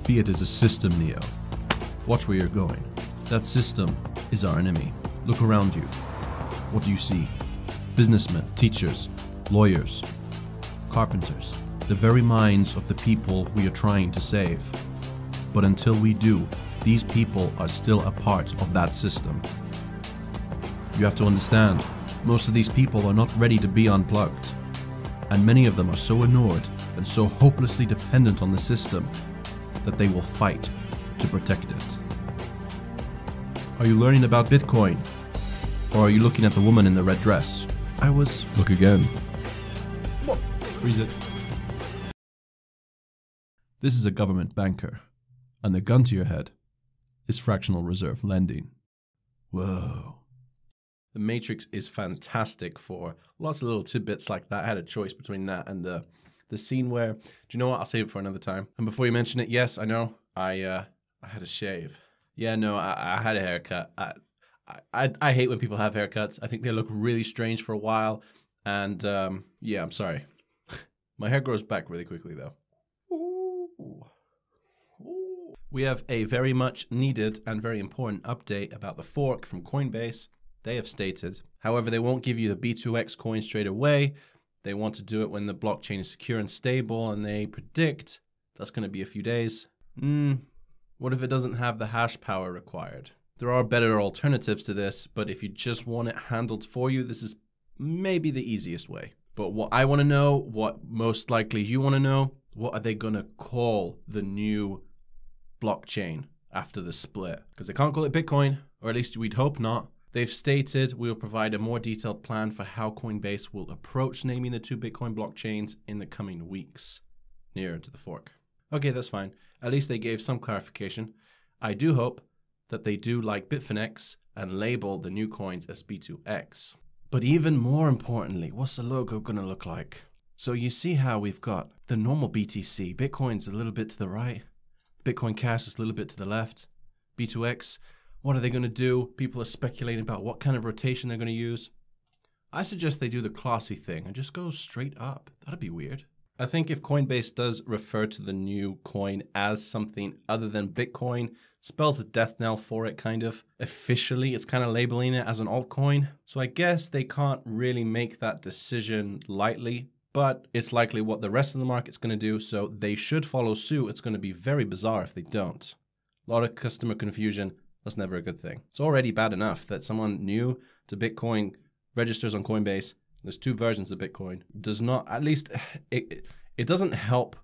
Fiat is a system, Neo. Watch where you're going. That system is our enemy. Look around you. What do you see? Businessmen, teachers, lawyers, carpenters, the very minds of the people we are trying to save. But until we do, these people are still a part of that system. You have to understand, most of these people are not ready to be unplugged. And many of them are so inured and so hopelessly dependent on the system that they will fight to protect it. Are you learning about Bitcoin? Or are you looking at the woman in the red dress? Look again. Freeze it. This is a government banker, and the gun to your head is fractional reserve lending. Whoa. The Matrix is fantastic for lots of little tidbits like that. I had a choice between that and the scene where, do you know what? I'll save it for another time. And before you mention it, yes, I know, I had a shave. Yeah, no, I had a haircut. I hate when people have haircuts. I think they look really strange for a while. And yeah, I'm sorry. My hair grows back really quickly though. Ooh. We have a very much needed and very important update about the fork from Coinbase. They have stated, however, they won't give you the B2X coin straight away. They want to do it when the blockchain is secure and stable, and they predict that's going to be a few days. What if it doesn't have the hash power required? There are better alternatives to this, but if you just want it handled for you, this is maybe the easiest way. But what I want to know, what most likely you want to know, what are they going to call the new blockchain after the split? Because they can't call it Bitcoin, or at least we'd hope not. They've stated we'll provide a more detailed plan for how Coinbase will approach naming the two Bitcoin blockchains in the coming weeks, nearer to the fork. Okay, that's fine. At least they gave some clarification. I do hope that they do like B2X and label the new coins as B2X. But even more importantly, what's the logo going to look like? So you see how we've got the normal BTC. Bitcoin's a little bit to the right. Bitcoin Cash is a little bit to the left. B2X, what are they going to do? People are speculating about what kind of rotation they're going to use. I suggest they do the classy thing and just go straight up. That'd be weird. I think if Coinbase does refer to the new coin as something other than Bitcoin, spells a death knell for it, kind of. Officially, it's kind of labeling it as an altcoin. So I guess they can't really make that decision lightly, but it's likely what the rest of the market's going to do, so they should follow suit. It's going to be very bizarre if they don't. A lot of customer confusion. That's never a good thing. It's already bad enough that someone new to Bitcoin registers on Coinbase. There's two versions of Bitcoin. Does not, at least, it doesn't help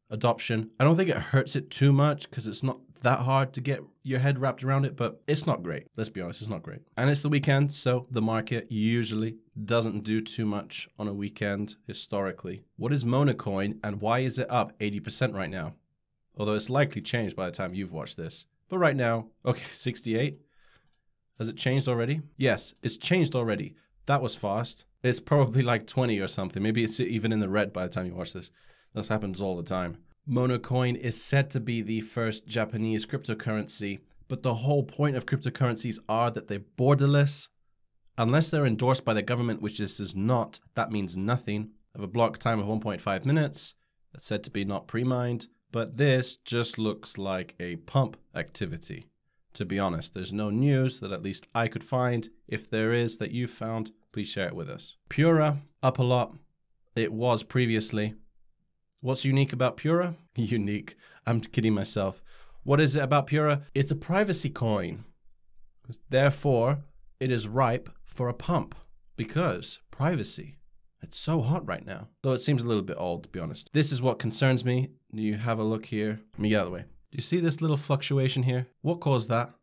adoption. I don't think it hurts it too much because it's not that hard to get your head wrapped around it, but it's not great. Let's be honest, it's not great. And it's the weekend, so the market usually doesn't do too much on a weekend historically. What is Monacoin and why is it up 80% right now? Although it's likely changed by the time you've watched this. But right now, okay, 68. Has it changed already? Yes, it's changed already. That was fast. It's probably like 20 or something. Maybe it's even in the red by the time you watch this. This happens all the time. Monacoin is said to be the first Japanese cryptocurrency, but the whole point of cryptocurrencies are that they're borderless. Unless they're endorsed by the government, which this is not, that means nothing. Have a block time of 1.5 minutes. That's said to be not pre-mined. But this just looks like a pump activity. To be honest, there's no news that at least I could find. If there is that you've found, please share it with us. Pura, up a lot. It was previously. What's unique about Pura? Unique. I'm kidding myself. What is it about Pura? It's a privacy coin. Therefore, it is ripe for a pump. Because privacy. It's so hot right now. Though it seems a little bit old, to be honest. This is what concerns me. You have a look here. Let me get out of the way. Do you see this little fluctuation here? What caused that?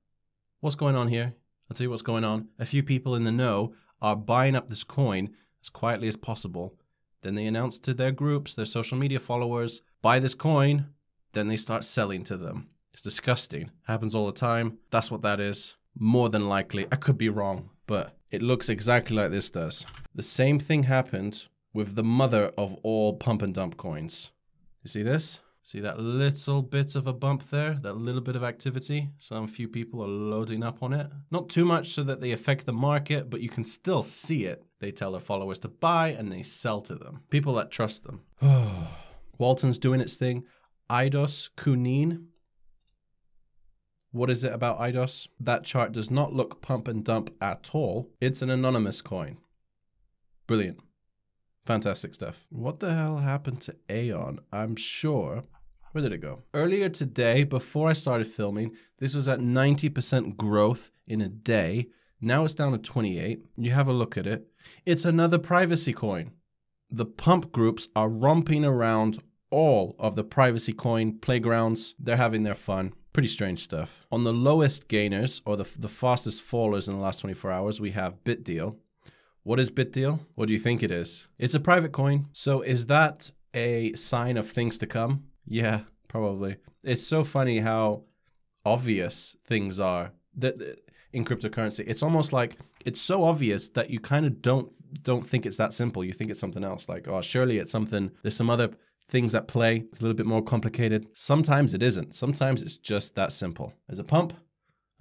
What's going on here? I'll tell you what's going on. A few people in the know are buying up this coin as quietly as possible. Then they announce to their groups, their social media followers, buy this coin. Then they start selling to them. It's disgusting. Happens all the time. That's what that is. More than likely. I could be wrong, but it looks exactly like this does. The same thing happened with the mother of all pump and dump coins. You see this? See that little bit of a bump there? That little bit of activity? Some few people are loading up on it. Not too much so that they affect the market, but you can still see it. They tell their followers to buy and they sell to them. People that trust them. Walton's doing its thing. IDOS Kunin. What is it about IDOS? That chart does not look pump and dump at all. It's an anonymous coin. Brilliant. Fantastic stuff. What the hell happened to Aeon? I'm sure. Where did it go? Earlier today, before I started filming, this was at 90% growth in a day. Now it's down to 28. You have a look at it. It's another privacy coin. The pump groups are romping around all of the privacy coin playgrounds. They're having their fun. Pretty strange stuff. On the lowest gainers, or the fastest fallers in the last 24 hours, we have BitDeal. What is BitDeal? What do you think it is? It's a private coin. So is that a sign of things to come? Yeah, probably. It's so funny how obvious things are that in cryptocurrency. It's almost like it's so obvious that you kind of don't think it's that simple. You think it's something else. Like, oh, surely it's something. There's some other things at play. It's a little bit more complicated. Sometimes it isn't. Sometimes it's just that simple. There's a pump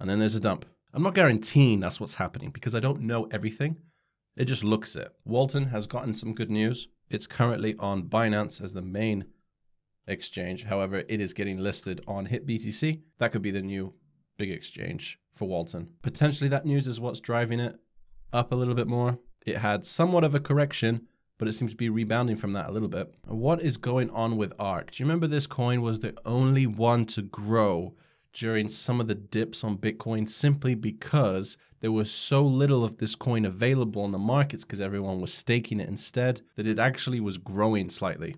and then there's a dump. I'm not guaranteeing that's what's happening because I don't know everything. It just looks it. Walton has gotten some good news. It's currently on Binance as the main exchange. However, it is getting listed on HitBTC. That could be the new big exchange for Walton. Potentially that news is what's driving it up a little bit more. It had somewhat of a correction, but it seems to be rebounding from that a little bit. What is going on with ARK? Do you remember this coin was the only one to grow during some of the dips on Bitcoin simply because there was so little of this coin available on the markets because everyone was staking it instead that it actually was growing slightly.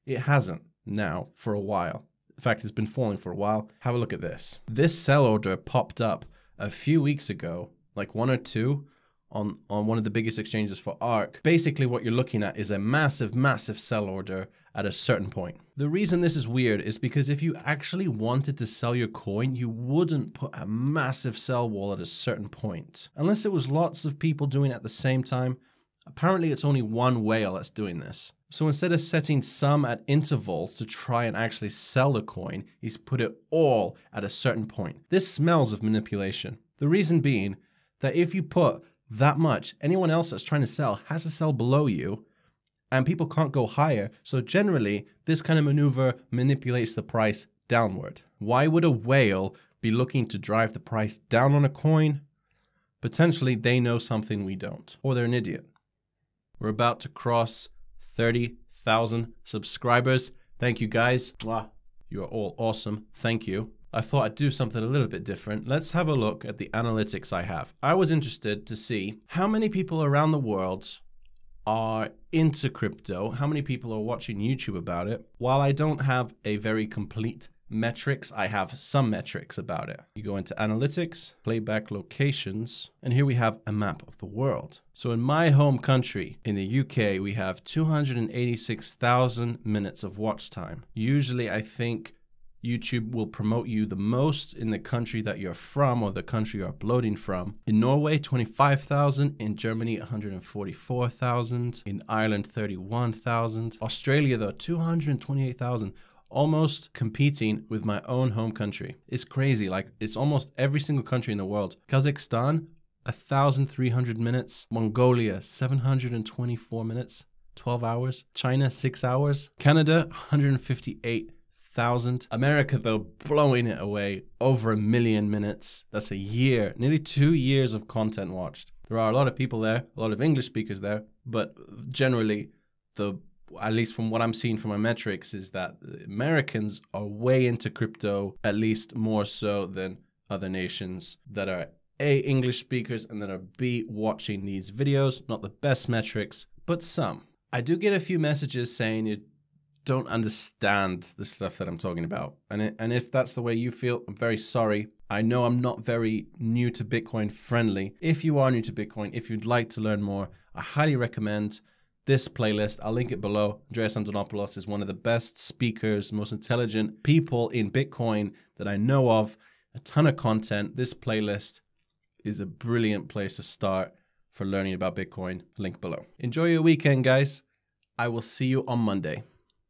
It hasn't now for a while. In fact, it's been falling for a while. Have a look at this. This sell order popped up a few weeks ago, like one or two, on one of the biggest exchanges for ARK. Basically, what you're looking at is a massive, massive sell order at a certain point. The reason this is weird is because if you actually wanted to sell your coin, you wouldn't put a massive sell wall at a certain point. Unless it was lots of people doing it at the same time. Apparently, it's only one whale that's doing this. So instead of setting some at intervals to try and actually sell the coin, he's put it all at a certain point. This smells of manipulation. The reason being that if you put that much, anyone else that's trying to sell has to sell below you and people can't go higher. So generally, this kind of maneuver manipulates the price downward. Why would a whale be looking to drive the price down on a coin? Potentially, they know something we don't, or they're an idiot. We're about to cross 30,000 subscribers. Thank you guys. You are all awesome. Thank you. I thought I'd do something a little bit different. Let's have a look at the analytics I have. I was interested to see how many people around the world are into crypto, how many people are watching YouTube about it. While I don't have a very complete metrics, I have some metrics about it. You go into analytics, playback locations, and here we have a map of the world. So in my home country, in the UK, we have 286,000 minutes of watch time. Usually I think YouTube will promote you the most in the country that you're from or the country you're uploading from. In Norway, 25,000. In Germany, 144,000. In Ireland, 31,000. Australia, though, 228,000. Almost competing with my own home country. It's crazy. Like, it's almost every single country in the world. Kazakhstan, 1,300 minutes. Mongolia, 724 minutes, 12 hours. China, 6 hours. Canada, 158,000. America, though, blowing it away, over 1 million minutes. That's a year, nearly 2 years of content watched. There are a lot of people there, a lot of English speakers there, but generally, at least from what I'm seeing from my metrics, is that Americans are way into crypto, at least more so than other nations that are A, English speakers, and that are B, watching these videos. Not the best metrics, but some. I do get a few messages saying you don't understand the stuff that I'm talking about. And if that's the way you feel, I'm very sorry. I know I'm not very new to Bitcoin friendly. If you are new to Bitcoin, if you'd like to learn more, I highly recommend this playlist. I'll link it below. Andreas Antonopoulos is one of the best speakers, most intelligent people in Bitcoin that I know of. A ton of content. This playlist is a brilliant place to start for learning about Bitcoin. Link below. Enjoy your weekend, guys. I will see you on Monday.